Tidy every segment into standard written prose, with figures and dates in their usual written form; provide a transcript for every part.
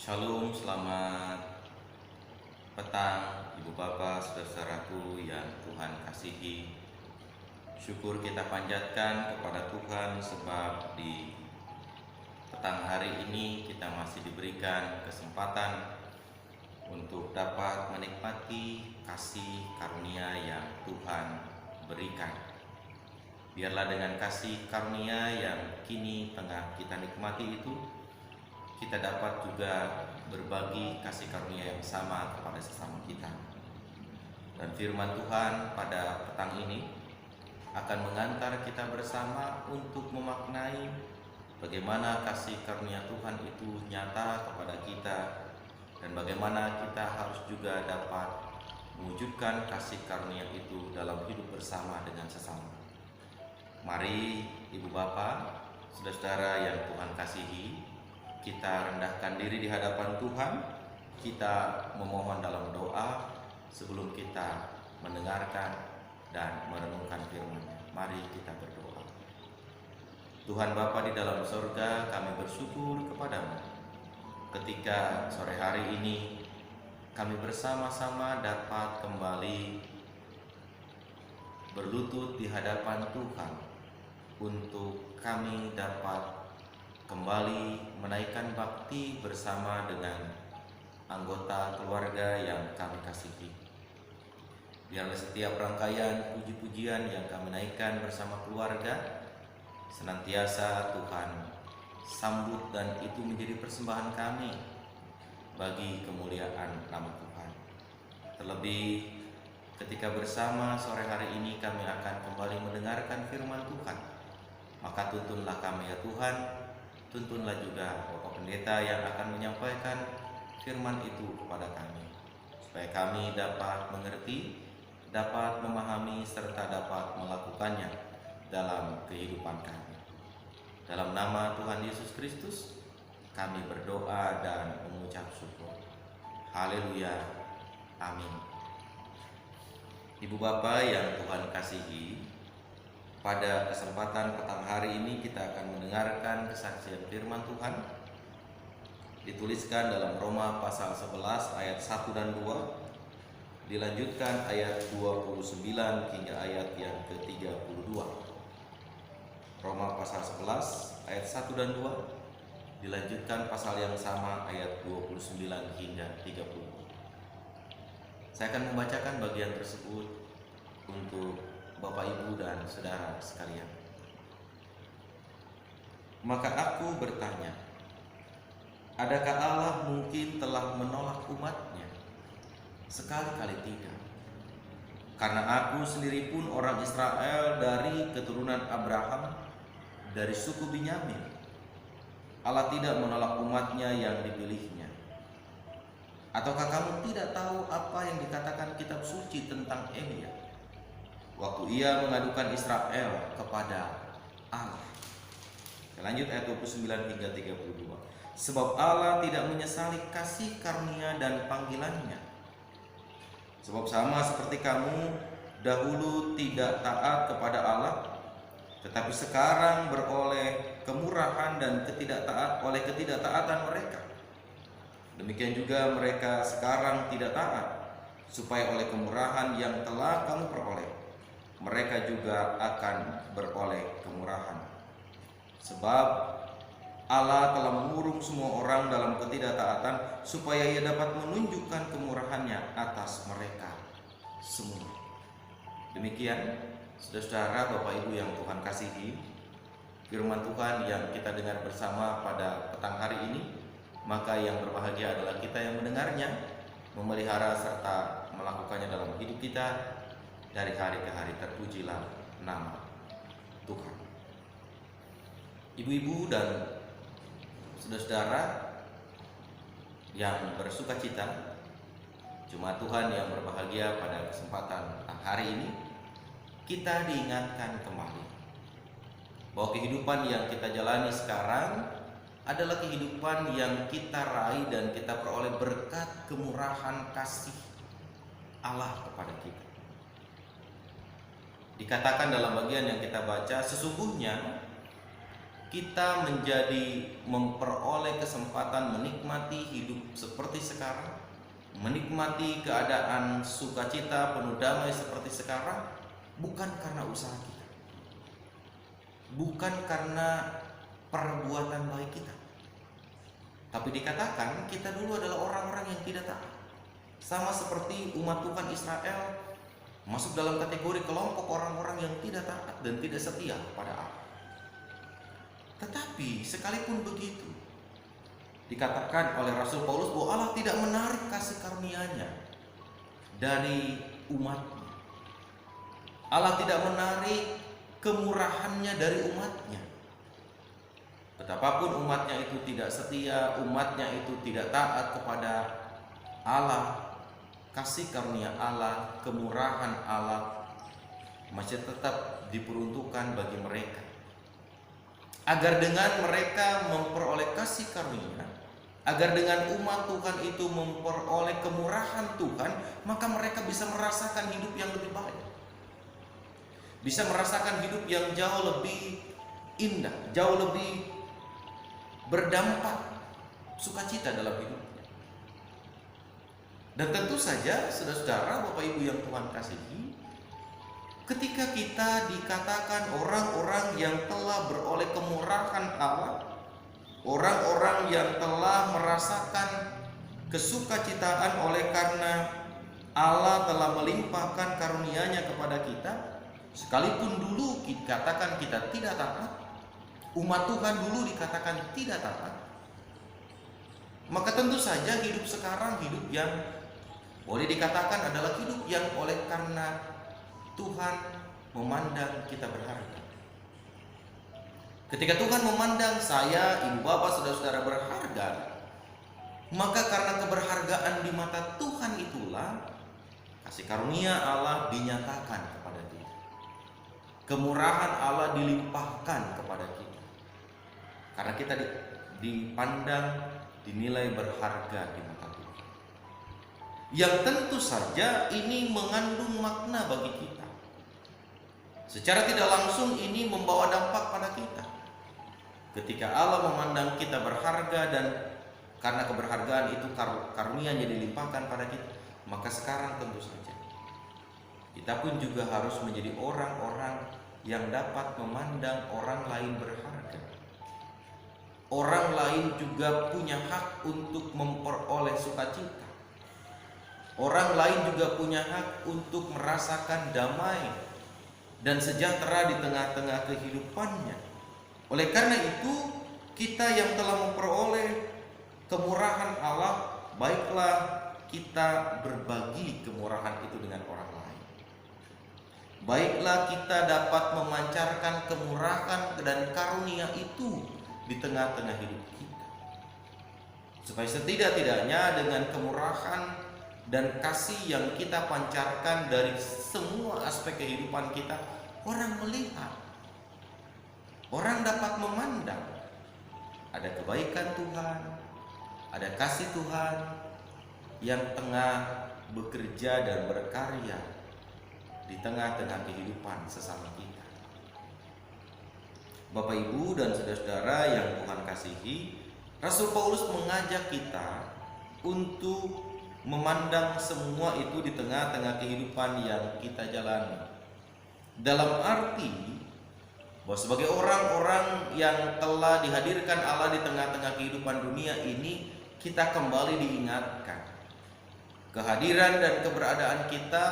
Shalom, selamat petang Ibu Bapak, saudara-saudaraku yang Tuhan kasihi. Syukur kita panjatkan kepada Tuhan sebab di petang hari ini kita masih diberikan kesempatan untuk dapat menikmati kasih karunia yang Tuhan berikan. Biarlah dengan kasih karunia yang kini tengah kita nikmati itu, kita dapat juga berbagi kasih karunia yang sama kepada sesama kita. Dan firman Tuhan pada petang ini akan mengantar kita bersama untuk memaknai bagaimana kasih karunia Tuhan itu nyata kepada kita, dan bagaimana kita harus juga dapat mewujudkan kasih karunia itu dalam hidup bersama dengan sesama. Mari Ibu Bapak, saudara-saudara yang Tuhan kasihi, kita rendahkan diri di hadapan Tuhan. Kita memohon dalam doa sebelum kita mendengarkan dan merenungkan firman-Nya. Mari kita berdoa. Tuhan Bapa di dalam sorga, kami bersyukur kepadamu ketika sore hari ini kami bersama-sama dapat kembali berlutut di hadapan Tuhan untuk kami dapat kembali menaikkan bakti bersama dengan anggota keluarga yang kami kasihi. Biarlah setiap rangkaian puji-pujian yang kami naikkan bersama keluarga senantiasa Tuhan sambut, dan itu menjadi persembahan kami bagi kemuliaan nama Tuhan. Terlebih ketika bersama sore hari ini kami akan kembali mendengarkan firman Tuhan, maka tuntunlah kami ya Tuhan. Tuntunlah juga Bapak Pendeta yang akan menyampaikan firman itu kepada kami, supaya kami dapat mengerti, dapat memahami, serta dapat melakukannya dalam kehidupan kami. Dalam nama Tuhan Yesus Kristus kami berdoa dan mengucap syukur. Haleluya. Amin. Ibu Bapak yang Tuhan kasihi, pada kesempatan petang hari ini kita akan mendengarkan kesaksian firman Tuhan dituliskan dalam Roma pasal 11 ayat 1 dan 2, dilanjutkan ayat 29 hingga ayat yang ke-32. Roma pasal 11 ayat 1 dan 2, dilanjutkan pasal yang sama ayat 29 hingga 30. Saya akan membacakan bagian tersebut untuk Bapak, Ibu, dan saudara sekalian. Maka aku bertanya, adakah Allah mungkin telah menolak umat-Nya? Sekali-kali tidak. Karena aku sendiri pun orang Israel dari keturunan Abraham, dari suku Binyamin. Allah tidak menolak umat-Nya yang dipilihnya. Ataukah kamu tidak tahu apa yang dikatakan kitab suci tentang Elia waktu ia mengadukan Israel kepada Allah? Lanjut ayat 29 hingga 32. Sebab Allah tidak menyesali kasih karunia dan panggilannya. Sebab sama seperti kamu dahulu tidak taat kepada Allah, tetapi sekarang beroleh kemurahan dan oleh ketidaktaatan mereka. Demikian juga mereka sekarang tidak taat, supaya oleh kemurahan yang telah kamu peroleh, mereka juga akan beroleh kemurahan. Sebab Allah telah mengurung semua orang dalam ketidaktaatan, supaya Ia dapat menunjukkan kemurahan-Nya atas mereka semua. Demikian, saudara-saudara, Bapak Ibu yang Tuhan kasihi, firman Tuhan yang kita dengar bersama pada petang hari ini. Maka yang berbahagia adalah kita yang mendengarnya, memelihara serta melakukannya dalam hidup kita. Dari hari ke hari terpujilah nama Tuhan. Ibu-ibu dan saudara-saudara yang bersuka cita, jemaat Tuhan yang berbahagia, pada kesempatan hari ini kita diingatkan kembali bahwa kehidupan yang kita jalani sekarang adalah kehidupan yang kita raih dan kita peroleh berkat kemurahan kasih Allah kepada kita. Dikatakan dalam bagian yang kita baca, sesungguhnya kita menjadi memperoleh kesempatan menikmati hidup seperti sekarang, menikmati keadaan sukacita penuh damai seperti sekarang, bukan karena usaha kita, bukan karena perbuatan baik kita, tapi dikatakan kita dulu adalah orang-orang yang tidak taat. Sama seperti umat Tuhan Israel masuk dalam kategori kelompok orang-orang yang tidak taat dan tidak setia pada Allah. Tetapi sekalipun begitu, dikatakan oleh Rasul Paulus bahwa Allah tidak menarik kasih karunia-Nya dari umatnya. Allah tidak menarik kemurahannya dari umatnya. Betapapun umatnya itu tidak setia, umatnya itu tidak taat kepada Allah, kasih karunia Allah, kemurahan Allah masih tetap diperuntukkan bagi mereka, agar dengan mereka memperoleh kasih karunia, agar dengan umat Tuhan itu memperoleh kemurahan Tuhan, maka mereka bisa merasakan hidup yang lebih baik, bisa merasakan hidup yang jauh lebih indah, jauh lebih berdampak sukacita dalam hidupnya. Dan tentu saja saudara-saudara, Bapak Ibu yang Tuhan kasihi, ketika kita dikatakan orang-orang yang telah beroleh kemurahan Allah, orang-orang yang telah merasakan kesukacitaan oleh karena Allah telah melimpahkan karunia-Nya kepada kita, sekalipun dulu dikatakan kita tidak taat, umat Tuhan dulu dikatakan tidak taat, maka tentu saja hidup sekarang hidup yang boleh dikatakan adalah hidup yang oleh karena Tuhan memandang kita berharga. Ketika Tuhan memandang saya, ibu bapak, saudara-saudara berharga, maka karena keberhargaan di mata Tuhan itulah kasih karunia Allah dinyatakan kepada kita, kemurahan Allah dilimpahkan kepada kita, karena kita dipandang, dinilai berharga di mata Tuhan. Yang tentu saja ini mengandung makna bagi kita. Secara tidak langsung ini membawa dampak pada kita. Ketika Allah memandang kita berharga dan karena keberhargaan itu karunia-Nya dilimpahkan pada kita, maka sekarang tentu saja kita pun juga harus menjadi orang-orang yang dapat memandang orang lain berharga. Orang lain juga punya hak untuk memperoleh sukacita. Orang lain juga punya hak untuk merasakan damai dan sejahtera di tengah-tengah kehidupannya. Oleh karena itu, kita yang telah memperoleh kemurahan Allah, baiklah kita berbagi kemurahan itu dengan orang lain. Baiklah kita dapat memancarkan kemurahan dan karunia itu di tengah-tengah hidup kita, supaya setidak-tidaknya dengan kemurahan dan kasih yang kita pancarkan dari semua aspek kehidupan kita, orang melihat, orang dapat memandang ada kebaikan Tuhan, ada kasih Tuhan yang tengah bekerja dan berkarya di tengah-tengah kehidupan sesama kita. Bapak Ibu dan saudara-saudara yang Tuhan kasihi, Rasul Paulus mengajak kita untuk memandang semua itu di tengah-tengah kehidupan yang kita jalani, dalam arti bahwa sebagai orang-orang yang telah dihadirkan Allah di tengah-tengah kehidupan dunia ini, kita kembali diingatkan kehadiran dan keberadaan kita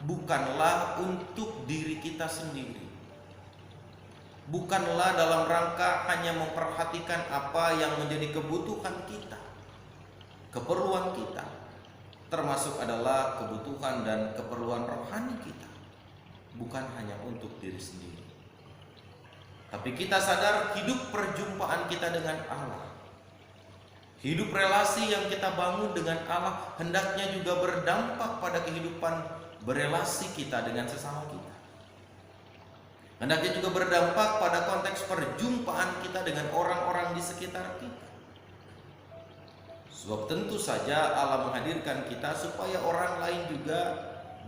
bukanlah untuk diri kita sendiri, bukanlah dalam rangka hanya memperhatikan apa yang menjadi kebutuhan kita, keperluan kita, termasuk adalah kebutuhan dan keperluan rohani kita, bukan hanya untuk diri sendiri. Tapi kita sadar hidup perjumpaan kita dengan Allah, hidup relasi yang kita bangun dengan Allah hendaknya juga berdampak pada kehidupan berelasi kita dengan sesama kita. Hendaknya juga berdampak pada konteks perjumpaan kita dengan orang-orang di sekitar kita. Sebab tentu saja Allah menghadirkan kita supaya orang lain juga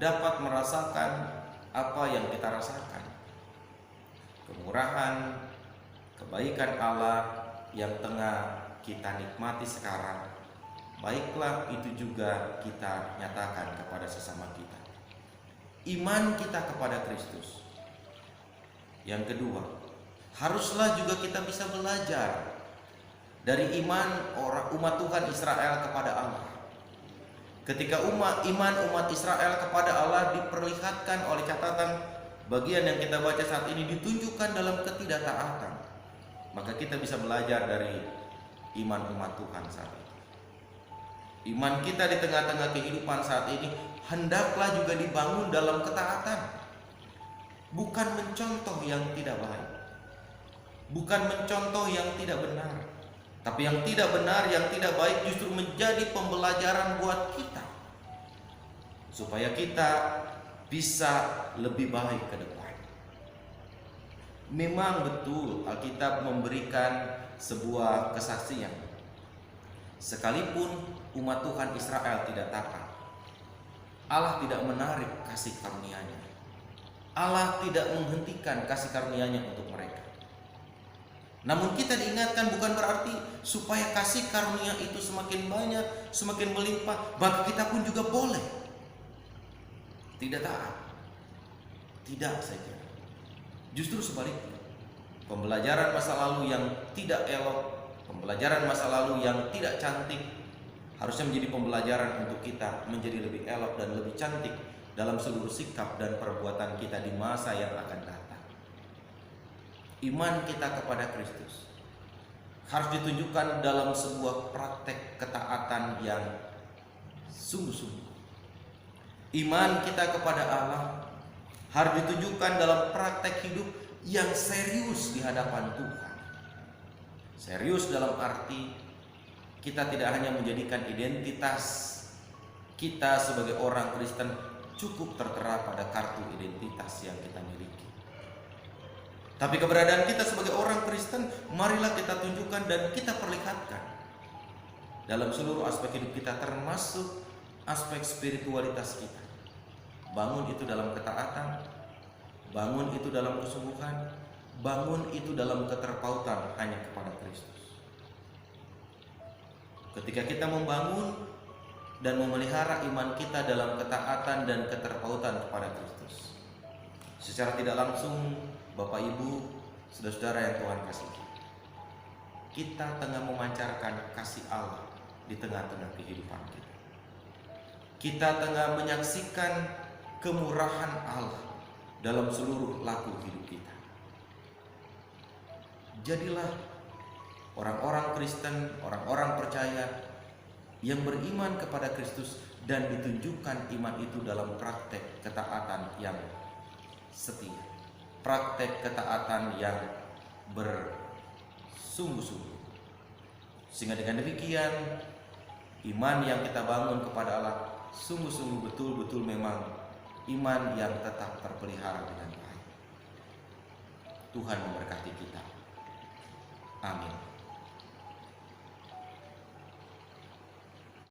dapat merasakan apa yang kita rasakan. Kemurahan, kebaikan Allah yang tengah kita nikmati sekarang, baiklah itu juga kita nyatakan kepada sesama kita. Iman kita kepada Kristus. Yang kedua, haruslah juga kita bisa belajar dari iman umat Tuhan Israel kepada Allah. Ketika iman umat Israel kepada Allah diperlihatkan oleh catatan bagian yang kita baca saat ini, ditunjukkan dalam ketidaktaatan, maka kita bisa belajar dari iman umat Tuhan saat ini. Iman kita di tengah-tengah kehidupan saat ini hendaklah juga dibangun dalam ketaatan, bukan mencontoh yang tidak baik, bukan mencontoh yang tidak benar, tapi yang tidak benar, yang tidak baik justru menjadi pembelajaran buat kita, supaya kita bisa lebih baik ke depan. Memang betul Alkitab memberikan sebuah kesaksian. Sekalipun umat Tuhan Israel tidak taat, Allah tidak menarik kasih karunia-Nya. Allah tidak menghentikan kasih karunia-Nya untuk mereka. Namun kita diingatkan bukan berarti supaya kasih karunia itu semakin banyak, semakin melimpah, maka kita pun juga boleh tidak taat. Tidak saja. Justru sebaliknya. Pembelajaran masa lalu yang tidak elok, pembelajaran masa lalu yang tidak cantik, harusnya menjadi pembelajaran untuk kita menjadi lebih elok dan lebih cantik dalam seluruh sikap dan perbuatan kita di masa yang akan datang. Iman kita kepada Kristus harus ditunjukkan dalam sebuah praktek ketaatan yang sungguh-sungguh. Iman kita kepada Allah harus ditunjukkan dalam praktek hidup yang serius di hadapan Tuhan. Serius dalam arti kita tidak hanya menjadikan identitas kita sebagai orang Kristen cukup tertera pada kartu identitas yang kita miliki. Tapi keberadaan kita sebagai orang Kristen, marilah kita tunjukkan dan kita perlihatkan dalam seluruh aspek hidup kita, termasuk aspek spiritualitas kita. Bangun itu dalam ketaatan, bangun itu dalam kesungguhan, bangun itu dalam keterpautan hanya kepada Kristus. Ketika kita membangun dan memelihara iman kita dalam ketaatan dan keterpautan kepada Kristus, secara tidak langsung, Bapak Ibu, saudara-saudara yang Tuhan kasihi, kita tengah memancarkan kasih Allah di tengah-tengah kehidupan kita. Kita tengah menyaksikan kemurahan Allah dalam seluruh laku hidup kita. Jadilah orang-orang Kristen, orang-orang percaya yang beriman kepada Kristus dan ditunjukkan iman itu dalam praktek ketaatan yang setia, praktek ketaatan yang bersungguh-sungguh. Sehingga dengan demikian iman yang kita bangun kepada Allah sungguh-sungguh betul-betul memang iman yang tetap terpelihara dengan baik. Tuhan memberkati kita. Amin.